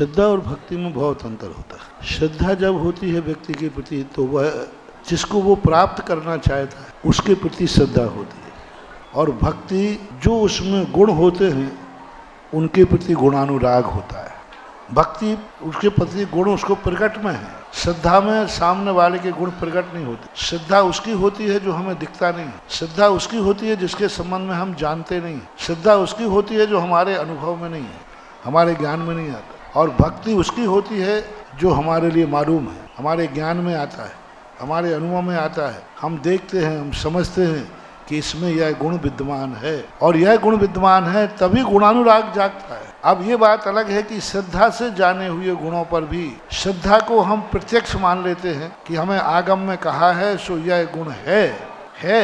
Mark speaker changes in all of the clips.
Speaker 1: श्रद्धा और भक्ति में बहुत अंतर होता है। श्रद्धा जब होती है व्यक्ति के प्रति तो वह जिसको वो प्राप्त करना चाहता है उसके प्रति श्रद्धा होती है, और भक्ति जो उसमें गुण होते हैं उनके प्रति गुणानुराग होता है। भक्ति उसके प्रति गुण उसको प्रकट में है, श्रद्धा में सामने वाले के गुण प्रकट नहीं होते। श्रद्धा उसकी होती है जो हमें दिखता नहीं, श्रद्धा उसकी होती है जिसके संबंध में हम जानते नहीं, श्रद्धा उसकी होती है जो हमारे अनुभव में नहीं है, हमारे ज्ञान में नहीं आता। और भक्ति उसकी होती है जो हमारे लिए मालूम है, हमारे ज्ञान में आता है, हमारे अनुभव में आता है। हम देखते हैं, हम समझते हैं कि इसमें यह गुण विद्यमान है, और यह गुण विद्यमान है तभी गुणानुराग जागता है। अब ये बात अलग है कि श्रद्धा से जाने हुए गुणों पर भी श्रद्धा को हम प्रत्यक्ष मान लेते हैं कि हमें आगम में कहा है सो यह गुण है,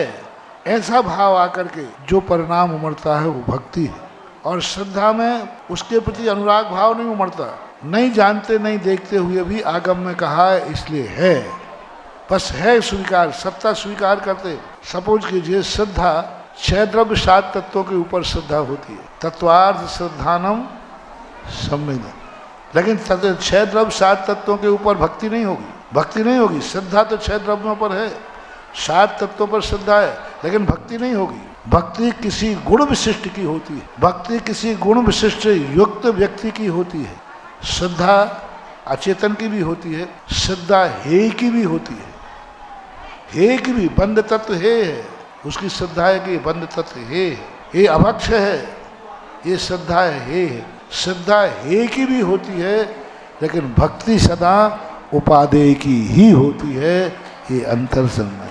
Speaker 1: ऐसा भाव आकर के जो परिणाम उमड़ता है वो भक्ति है। और श्रद्धा में उसके प्रति अनुराग भाव नहीं उमड़ता, नहीं जानते नहीं देखते हुए भी आगम में कहा है इसलिए है, बस है स्वीकार, सत्ता स्वीकार करते। सपोज कीजिए श्रद्धा 6 द्रव्य 7 तत्वों के ऊपर श्रद्धा होती है, तत्वार्थ श्रद्धानम सम्मिलन, लेकिन 6 द्रव्य 7 तत्वों के ऊपर भक्ति नहीं होगी, भक्ति नहीं होगी। श्रद्धा तो 6 द्रव्यों पर है, 7 तत्वों पर श्रद्धा है, लेकिन भक्ति नहीं होगी। भक्ति किसी गुण विशिष्ट की होती है, भक्ति किसी गुण विशिष्ट युक्त व्यक्ति की होती है। श्रद्धा अचेतन की भी होती है, श्रद्धा हे की भी होती है, हे की भी बंध तत्व हे है, उसकी श्रद्धा है कि बंध तत्व हे अभक्ष है, ये श्रद्धा है। श्रद्धा हे की भी होती है, लेकिन भक्ति सदा उपादेय की ही होती है, ये अंतर समझ।